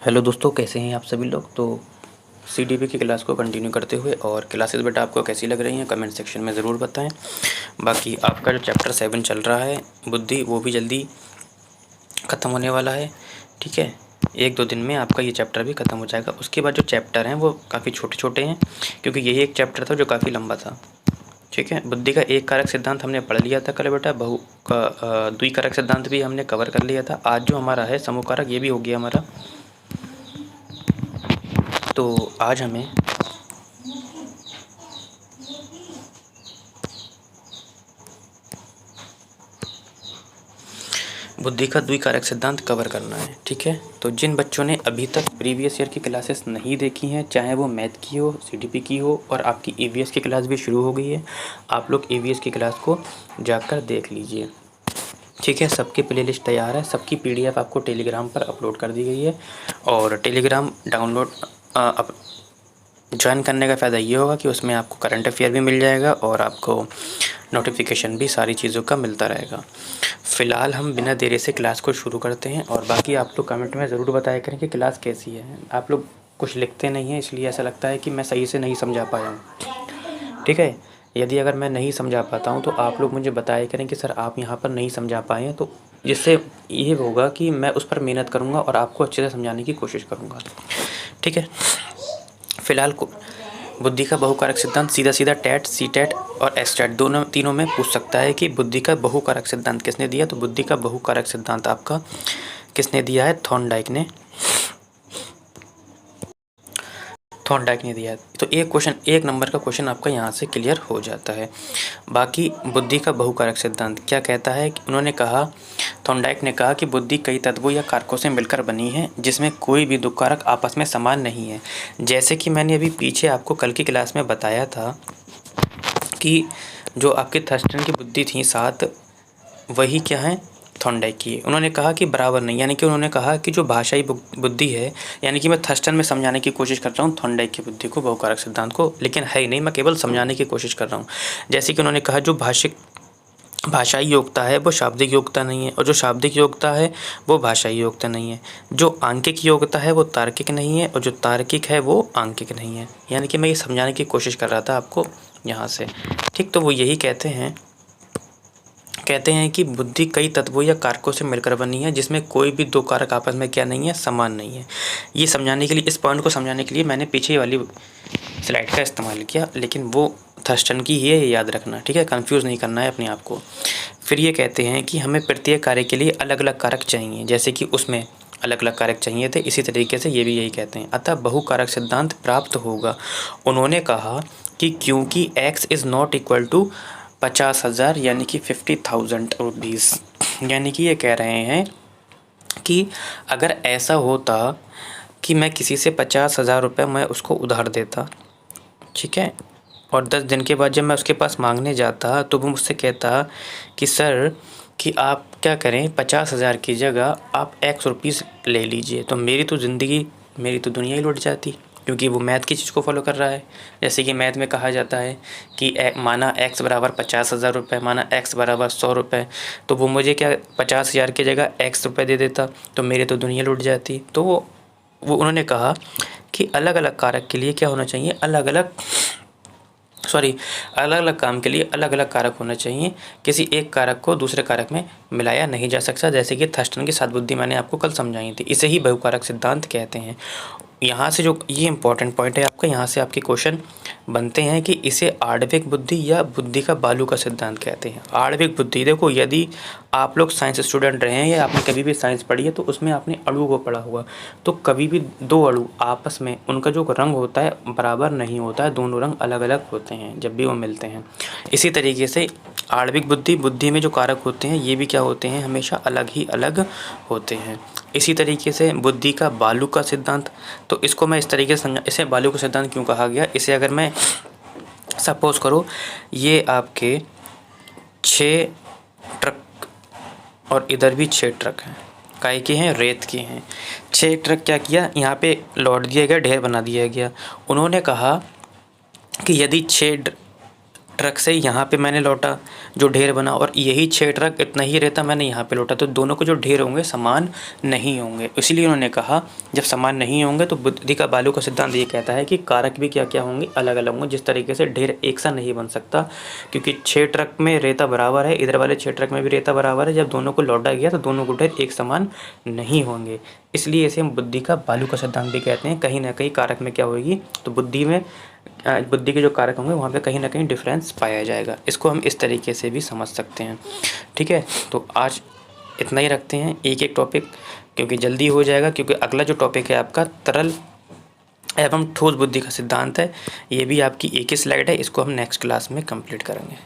Hello दोस्तों, कैसे हैं आप सभी लोग। तो सीडीपी की क्लास को कंटिन्यू करते हुए और क्लासेस बेटा आपको कैसी लग रही हैं कमेंट सेक्शन में ज़रूर बताएं। बाकी आपका जो चैप्टर 7 चल रहा है बुद्धि, वो भी जल्दी ख़त्म होने वाला है। ठीक है, 1-2 दिन में आपका ये चैप्टर भी ख़त्म हो जाएगा। उसके बाद जो चैप्टर हैं वो काफ़ी छोटे छोटे हैं, क्योंकि यही एक चैप्टर था जो काफ़ी लंबा था। ठीक है, बुद्धि का एक कारक सिद्धांत हमने पढ़ लिया था कल बेटा। बहु का द्विकारक सिद्धांत भी हमने कवर कर लिया था। आज जो हमारा है समूह कारक, ये भी हो गया हमारा। तो आज हमें बुद्धि का द्विकारक सिद्धांत कवर करना है। ठीक है, तो जिन बच्चों ने अभी तक प्रीवियस ईयर की क्लासेस नहीं देखी हैं, चाहे वो मैथ की हो, सीडीपी की हो, और आपकी ईवीएस की क्लास भी शुरू हो गई है, आप लोग ईवीएस की क्लास को जाकर देख लीजिए। ठीक है, सबकी प्लेलिस्ट तैयार है, सबकी पीडीएफ आपको टेलीग्राम पर अपलोड कर दी गई है। और टेलीग्राम डाउनलोड ज्वाइन करने का फ़ायदा ये होगा कि उसमें आपको करंट अफेयर भी मिल जाएगा और आपको नोटिफिकेशन भी सारी चीज़ों का मिलता रहेगा। फ़िलहाल हम बिना देरी से क्लास को शुरू करते हैं। और बाकी आप लोग कमेंट में ज़रूर बताया करें कि क्लास कैसी है। आप लोग कुछ लिखते नहीं हैं, इसलिए ऐसा लगता है कि मैं सही से नहीं समझा पाया हूँ। ठीक है, यदि अगर मैं नहीं समझा पाता हूँ तो आप लोग मुझे बताया करें कि सर आप यहाँ पर नहीं समझा पाए हैं, तो जिससे ये होगा कि मैं उस पर मेहनत करूँगा और आपको अच्छे से समझाने की कोशिश करूँगा। ठीक है, फ़िलहाल को बुद्धि का बहुकारक सिद्धांत सीधा सीधा टेट, सी टेट और एस टेट तीनों में पूछ सकता है कि बुद्धि का बहुकारक सिद्धांत किसने दिया। तो बुद्धि का बहुकारक सिद्धांत आपका किसने दिया है? थॉर्नडाइक ने दिया है। तो एक नंबर का क्वेश्चन आपका यहाँ से क्लियर हो जाता है। बाकी बुद्धि का बहुकारक सिद्धांत क्या कहता है? उन्होंने कहा, थॉर्नडाइक ने कहा कि बुद्धि कई तत्वों या कारकों से मिलकर बनी है जिसमें कोई भी दो कारक आपस में समान नहीं है। जैसे कि मैंने अभी पीछे आपको कल की क्लास में बताया था कि जो आपके थर्स्टन की बुद्धि थी 7, वही क्या है? थॉर्नडाइक की है। उन्होंने कहा कि बराबर नहीं, यानी कि उन्होंने कहा कि जो भाषाई बुद्धि है, यानी कि मैं थर्स्टन में समझाने की कोशिश कर रहा हूँ थॉर्नडाइक की बुद्धि को, बहुकारक सिद्धांत को, लेकिन है ही नहीं, मैं केवल समझाने की कोशिश कर रहा हूँ। जैसे कि उन्होंने कहा जो भाषाई योग्यता है वो शाब्दिक योग्यता नहीं है, और जो शाब्दिक योग्यता है वो भाषाई योग्यता नहीं है। जो आंकिक योग्यता है वो तार्किक नहीं है, और जो तार्किक है वो आंकिक नहीं है। यानी कि मैं ये समझाने की कोशिश कर रहा था आपको यहाँ से। ठीक, तो वो यही कहते हैं कि बुद्धि कई तत्वों या कारकों से मिलकर बनी है जिसमें कोई भी दो कारक आपस में क्या नहीं है? समान नहीं है। ये समझाने के लिए, इस पॉइंट को समझाने के लिए मैंने पीछे वाली स्लाइड का इस्तेमाल किया, लेकिन वो थर्स्टन की ही है, ये याद रखना। ठीक है, कंफ्यूज नहीं करना है अपने आप को। फिर ये कहते हैं कि हमें प्रत्येक कार्य के लिए अलग अलग कारक चाहिए, जैसे कि उसमें अलग अलग कारक चाहिए थे, इसी तरीके से ये भी यही कहते हैं, अतः बहुकारक सिद्धांत प्राप्त होगा। उन्होंने कहा कि क्योंकि x is not equal to 50,000 यानी कि 50,000 रुपीज़, यानी कि ये कह रहे हैं कि अगर ऐसा होता कि मैं किसी से 50,000 रुपये मैं उसको उधार देता, ठीक है, और 10 दिन के बाद जब मैं उसके पास मांगने जाता तो वो मुझसे कहता कि सर कि आप क्या करें, 50,000 की जगह आप x रुपीज़ ले लीजिए, तो मेरी तो ज़िंदगी, मेरी तो दुनिया ही लुट जाती, क्योंकि वो मैथ की चीज़ को फॉलो कर रहा है। जैसे कि मैथ में कहा जाता है कि माना x बराबर 50,000 रुपये, माना x बराबर 100 रुपये, तो वो मुझे क्या 50,000 की जगह x रुपये दे देता, तो मेरी तो दुनिया लुट जाती। तो वो उन्होंने कहा कि अलग अलग कारक के लिए क्या होना चाहिए? अलग अलग काम के लिए अलग अलग कारक होना चाहिए। किसी एक कारक को दूसरे कारक में मिलाया नहीं जा सकता, जैसे कि थर्स्टन की 7 बुद्धि मैंने आपको कल समझाई थी। इसे ही बहुकारक सिद्धांत कहते हैं। यहाँ से जो ये इंपॉर्टेंट पॉइंट है आपका, यहाँ से आपके क्वेश्चन बनते हैं कि इसे आणविक बुद्धि या बुद्धि का बालू का सिद्धांत कहते हैं। आणविक बुद्धि, देखो यदि आप लोग साइंस स्टूडेंट रहे हैं या आपने कभी भी साइंस पढ़ी है तो उसमें आपने अणु को पढ़ा हुआ, तो कभी भी दो अणु आपस में उनका जो रंग होता है बराबर नहीं होता है, दोनों रंग अलग अलग होते हैं जब भी वो मिलते हैं। इसी तरीके से आणविक बुद्धि में जो कारक होते हैं ये भी क्या होते हैं? हमेशा अलग ही अलग होते हैं। इसी तरीके से बुद्धि का बालू का सिद्धांत, तो इसको मैं इस तरीके से समझा, इसे बालू का सिद्धांत क्यों कहा गया? इसे अगर मैं सपोज करो ये आपके 6 ट्रक और इधर भी 6 ट्रक हैं, काहे के हैं? रेत के हैं। 6 ट्रक क्या किया, यहाँ पे लौट दिया गया, ढेर बना दिया गया। उन्होंने कहा कि यदि 6 ट्रक से यहाँ पे मैंने लौटा जो ढेर बना, और यही 6 ट्रक इतना ही रेता मैंने यहाँ पे लौटा, तो दोनों को जो ढेर होंगे समान नहीं होंगे। इसीलिए उन्होंने कहा जब समान नहीं होंगे तो बुद्धि का बालू का सिद्धांत ये कहता है कि कारक भी क्या क्या होंगे, अलग अलग होंगे। जिस तरीके से ढेर एक सा नहीं बन सकता, क्योंकि 6 ट्रक में रेता बराबर है, इधर वाले 6 ट्रक में भी रेता बराबर है। जब दोनों को लौटा गया तो दोनों को ढेर एक समान नहीं होंगे, इसलिए इसे हम बुद्धि का बालू का सिद्धांत भी कहते हैं। कहीं ना कहीं कारक में क्या होगी, तो बुद्धि के जो कारक होंगे वहाँ पे कहीं ना कहीं डिफरेंस पाया जाएगा। इसको हम इस तरीके से भी समझ सकते हैं। ठीक है, तो आज इतना ही रखते हैं, एक एक टॉपिक, क्योंकि जल्दी हो जाएगा। क्योंकि अगला जो टॉपिक है आपका तरल एवं ठोस बुद्धि का सिद्धांत है, ये भी आपकी एक ही स्लाइड है, इसको हम नेक्स्ट क्लास में कंप्लीट करेंगे।